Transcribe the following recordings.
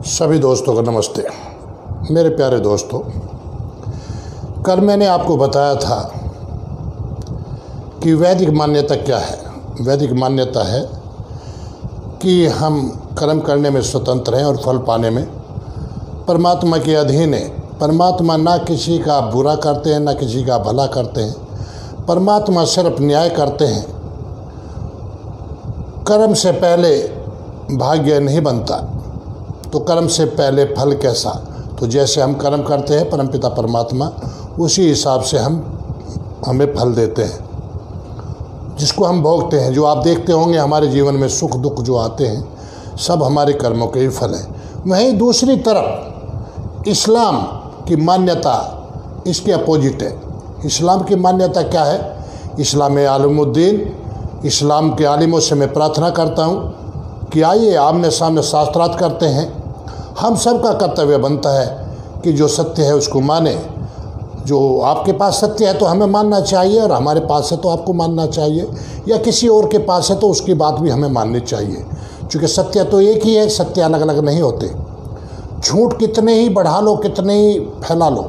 सभी दोस्तों को नमस्ते। मेरे प्यारे दोस्तों, कल मैंने आपको बताया था कि वैदिक मान्यता क्या है। वैदिक मान्यता है कि हम कर्म करने में स्वतंत्र हैं और फल पाने में परमात्मा के अधीन है। परमात्मा ना किसी का बुरा करते हैं ना किसी का भला करते हैं। परमात्मा सिर्फ न्याय करते हैं। कर्म से पहले भाग्य नहीं बनता, तो कर्म से पहले फल कैसा। तो जैसे हम कर्म करते हैं परमपिता परमात्मा उसी हिसाब से हमें फल देते हैं, जिसको हम भोगते हैं। जो आप देखते होंगे हमारे जीवन में सुख दुख जो आते हैं सब हमारे कर्मों के ही फल हैं। वहीं दूसरी तरफ इस्लाम की मान्यता इसके अपोजिट है। इस्लाम की मान्यता क्या है? इस्लाम आलिमुद्दीन, इस्लाम के आलिमों से मैं प्रार्थना करता हूँ कि आइए आमने सामने शास्त्रार्थ करते हैं। हम सब का कर्तव्य बनता है कि जो सत्य है उसको माने। जो आपके पास सत्य है तो हमें मानना चाहिए, और हमारे पास है तो आपको मानना चाहिए, या किसी और के पास है तो उसकी बात भी हमें माननी चाहिए। क्योंकि सत्य तो एक ही है, सत्य अलग अलग नहीं होते। झूठ कितने ही बढ़ा लो, कितने ही फैला लो,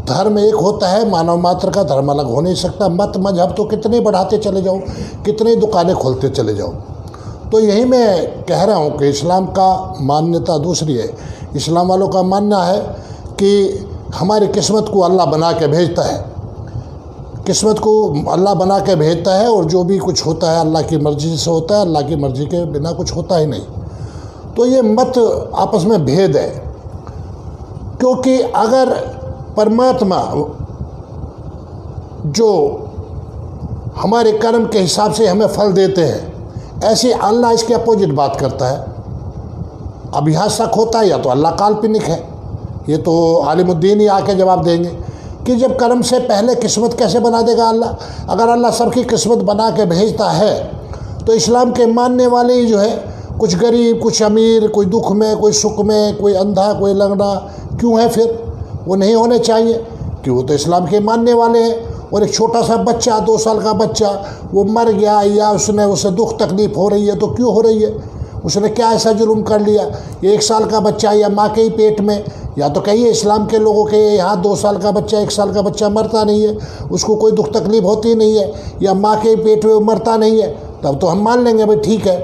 धर्म एक होता है। मानव मात्र का धर्म अलग हो नहीं सकता। मत मजहब तो कितने बढ़ाते चले जाओ, कितने दुकानें खोलते चले जाओ। तो यही मैं कह रहा हूँ कि इस्लाम का मान्यता दूसरी है। इस्लाम वालों का मानना है कि हमारी किस्मत को अल्लाह बना के भेजता है। किस्मत को अल्लाह बना के भेजता है, और जो भी कुछ होता है अल्लाह की मर्ज़ी से होता है। अल्लाह की मर्ज़ी के बिना कुछ होता ही नहीं। तो ये मत आपस में भेद है। क्योंकि अगर परमात्मा जो हमारे कर्म के हिसाब से हमें फल देते हैं, ऐसे अल्लाह इसके अपोजिट बात करता है। अब यहाँ शक होता है या तो अल्लाह काल्पनिक है। ये तो आलिमुद्दीन ही आके जवाब देंगे कि जब कर्म से पहले किस्मत कैसे बना देगा अल्लाह। अगर अल्लाह सबकी किस्मत बना के भेजता है तो इस्लाम के मानने वाले ही जो है, कुछ गरीब कुछ अमीर, कोई दुख में कोई सुख में, कोई अंधा कोई लंगड़ा क्यों है? फिर वो नहीं होने चाहिए कि वो तो इस्लाम के मानने वाले हैं। और एक छोटा सा बच्चा, 2 साल का बच्चा, वो मर गया या उसे दुख तकलीफ़ हो रही है तो क्यों हो रही है? उसने क्या ऐसा जुल्म कर लिया? ये 1 साल का बच्चा या माँ के ही पेट में, या तो कहिए इस्लाम के लोगों के यहाँ 2 साल का बच्चा 1 साल का बच्चा मरता नहीं है, उसको कोई दुख तकलीफ़ होती नहीं है, या माँ के ही पेट में वो मरता नहीं है, तब तो हम मान लेंगे भाई ठीक है।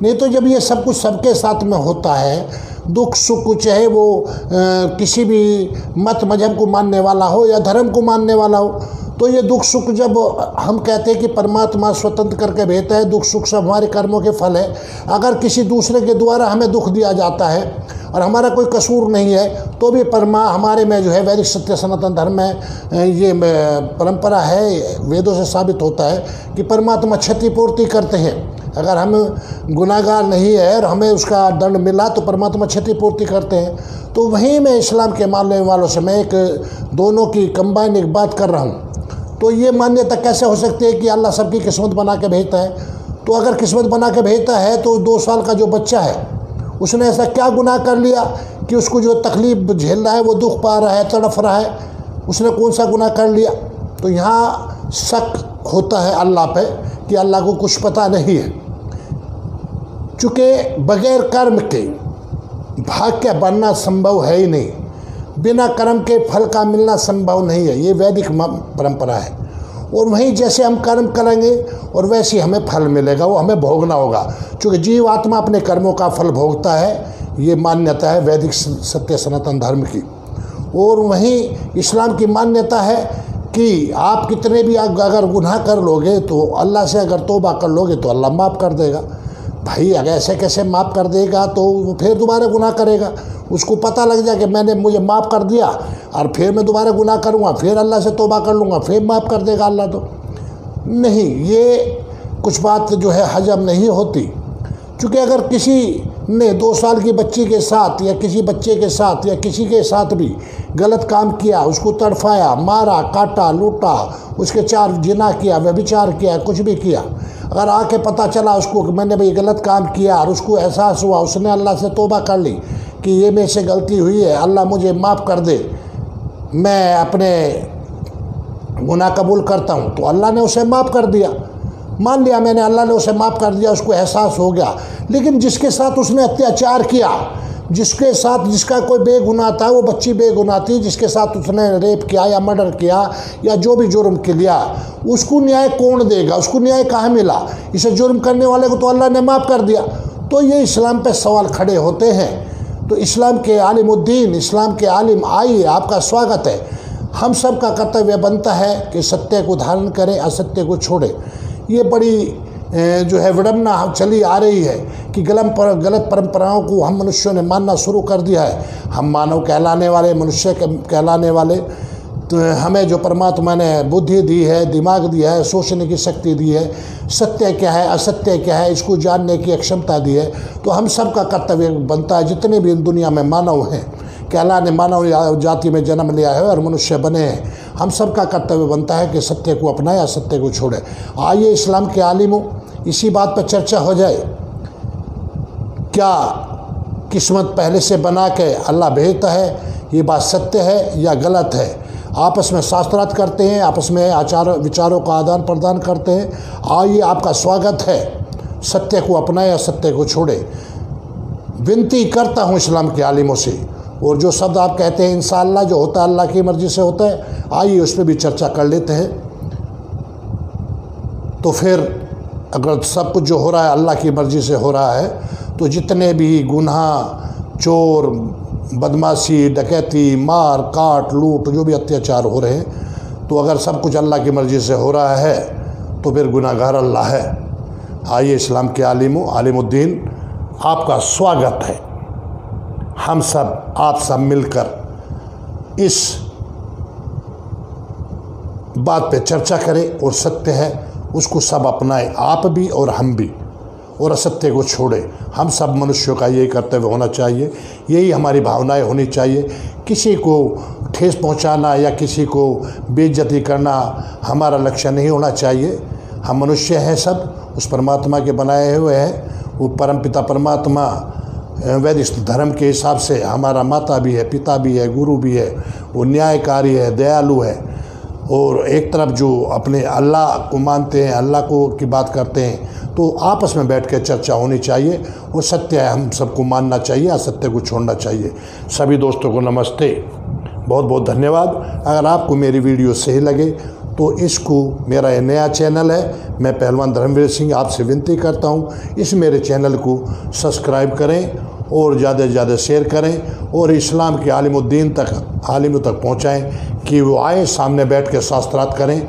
नहीं तो जब ये सब कुछ सबके साथ में होता है, दुख सुख, चाहे वो किसी भी मत मजहब को मानने वाला हो या धर्म को मानने वाला हो, तो ये दुख सुख जब हम कहते हैं कि परमात्मा स्वतंत्र करके भेजता है, दुख सुख सब हमारे कर्मों के फल है। अगर किसी दूसरे के द्वारा हमें दुख दिया जाता है और हमारा कोई कसूर नहीं है, तो भी हमारे में जो है वैदिक सत्य सनातन धर्म में ये परंपरा है, वेदों से साबित होता है कि परमात्मा क्षतिपूर्ति करते हैं। अगर हम गुनाहगार नहीं है और हमें उसका दंड मिला तो परमात्मा क्षतिपूर्ति करते हैं। तो वहीं मैं इस्लाम के मानने वालों से मैं एक दोनों की कंबाइन एक बात कर रहा हूँ। तो ये मान्यता कैसे हो सकती है कि अल्लाह सबकी किस्मत बना के भेजता है? तो अगर किस्मत बना के भेजता है तो 2 साल का जो बच्चा है उसने ऐसा क्या गुनाह कर लिया कि उसको जो तकलीफ़ झेल रहा है, वो दुख पा रहा है, तड़फ रहा है? उसने कौन सा गुनाह कर लिया? तो यहाँ शक होता है अल्लाह पे कि अल्लाह को कुछ पता नहीं है। चूँकि बग़ैर कर्म के भाग्य बनना संभव है ही नहीं, बिना कर्म के फल का मिलना संभव नहीं है। ये वैदिक परंपरा है। और वहीं जैसे हम कर्म करेंगे और वैसे ही हमें फल मिलेगा, वो हमें भोगना होगा। क्योंकि जीव आत्मा अपने कर्मों का फल भोगता है। ये मान्यता है वैदिक सत्य सनातन धर्म की। और वहीं इस्लाम की मान्यता है कि आप कितने भी अगर गुनाह कर लोगे तो अल्लाह से अगर तौबा कर लोगे तो अल्लाह माफ़ कर देगा। भाई अगर ऐसे कैसे माफ़ कर देगा? तो फिर दोबारा गुनाह करेगा। उसको पता लग जाए कि मुझे माफ़ कर दिया और फिर मैं दोबारा गुनाह करूँगा, फिर अल्लाह से तौबा कर लूँगा, फिर माफ़ कर देगा अल्लाह? तो नहीं, ये कुछ बात जो है हजम नहीं होती। क्योंकि अगर किसी ने 2 साल की बच्ची के साथ या किसी बच्चे के साथ या किसी के साथ भी गलत काम किया, उसको तड़फाया, मारा, काटा, लूटा, उसके 4 जिना किया, व्यभिचार किया, कुछ भी किया, अगर आके पता चला उसको कि मैंने भाई गलत काम किया और उसको एहसास हुआ, उसने अल्लाह से तौबा कर ली कि ये मेरे से गलती हुई है, अल्लाह मुझे माफ़ कर दे, मैं अपने गुनाह कबूल करता हूँ, तो अल्लाह ने उसे माफ़ कर दिया। मान लिया मैंने, अल्लाह ने उसे माफ़ कर दिया, उसको एहसास हो गया। लेकिन जिसके साथ उसने अत्याचार किया, जिसके साथ जिसका कोई बेगुनाह था वो बच्ची बेगुनाह थी, जिसके साथ उसने रेप किया या मर्डर किया या जो भी जुर्म किया, उसको न्याय कौन देगा, उसको न्याय कहाँ मिला? इसे जुर्म करने वाले को तो अल्लाह ने माफ़ कर दिया। तो ये इस्लाम पे सवाल खड़े होते हैं। तो इस्लाम के आलिमुद्दीन, इस्लाम के आलिम, आइए, आपका स्वागत है। हम सब का कर्तव्य बनता है कि सत्य को धारण करें, असत्य को छोड़ें। ये बड़ी जो है विडम्बना चली आ रही है कि गलत परंपराओं को हम मनुष्यों ने मानना शुरू कर दिया है। हम मानव कहलाने वाले, मनुष्य कहलाने वाले, तो हमें जो परमात्मा ने बुद्धि दी है, दिमाग दिया है, सोचने की शक्ति दी है, सत्य क्या है असत्य क्या है इसको जानने की क्षमता दी है। तो हम सब का कर्तव्य बनता है, जितने भी दुनिया में मानव हैं, कहलाने मानव जाति में जन्म लिया है और मनुष्य बने हैं, हम सब का कर्तव्य बनता है कि सत्य को अपनाए, असत्य को छोड़े। आइए इस्लाम के आलिमों, इसी बात पर चर्चा हो जाए। क्या किस्मत पहले से बना के अल्लाह भेजता है, ये बात सत्य है या गलत है? आपस में शास्त्रार्थ करते हैं, आपस में आचार विचारों का आदान प्रदान करते हैं। आइए, आपका स्वागत है। सत्य को अपनाए, असत्य को छोड़े। विनती करता हूँ इस्लाम के आलिमों से। और जो शब्द आप कहते हैं इंशाअल्लाह, जो होता है अल्लाह की मर्ज़ी से होता है, आइए उस पर भी चर्चा कर लेते हैं। तो फिर अगर सब कुछ जो हो रहा है अल्लाह की मर्ज़ी से हो रहा है, तो जितने भी गुनाह, चोर, बदमाशी, डकैती, मार काट, लूट, जो भी अत्याचार हो रहे हैं, तो अगर सब कुछ अल्लाह की मर्ज़ी से हो रहा है तो फिर गुनाहगार अल्लाह है। आइए इस्लाम के आलिमों, आलिमुद्दीन, आपका स्वागत है। हम सब, आप सब मिलकर इस बात पे चर्चा करें और सत्य है उसको सब अपनाएं, आप भी और हम भी, और असत्य को छोड़ें। हम सब मनुष्यों का यही कर्तव्य होना चाहिए, यही हमारी भावनाएं होनी चाहिए। किसी को ठेस पहुंचाना या किसी को बेइज्जती करना हमारा लक्ष्य नहीं होना चाहिए। हम मनुष्य हैं, सब उस परमात्मा के बनाए हुए हैं। वो परमपिता परमात्मा वैदिक धर्म के हिसाब से हमारा माता भी है, पिता भी है, गुरु भी है। वो न्यायकारी है, दयालु है। और एक तरफ जो अपने अल्लाह को मानते हैं, अल्लाह को की बात करते हैं, तो आपस में बैठ कर चर्चा होनी चाहिए। वो सत्य है, हम सबको मानना चाहिए, असत्य को छोड़ना चाहिए। सभी दोस्तों को नमस्ते, बहुत बहुत धन्यवाद। अगर आपको मेरी वीडियो सही लगे तो इसको, मेरा ये नया चैनल है, मैं पहलवान धर्मवीर सिंह आपसे विनती करता हूँ, इस मेरे चैनल को सब्सक्राइब करें और ज़्यादा से ज़्यादा शेयर करें और इस्लाम के आलिमुद्दीन तक, आलिमों तक पहुँचाएँ कि वो आए, सामने बैठ के शास्त्रार्थ करें,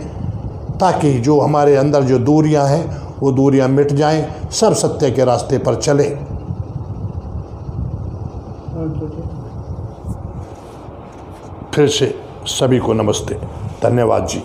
ताकि जो हमारे अंदर जो दूरियां हैं वो दूरियां मिट जाएं, सब सत्य के रास्ते पर चलें। फिर से सभी को नमस्ते, धन्यवाद जी।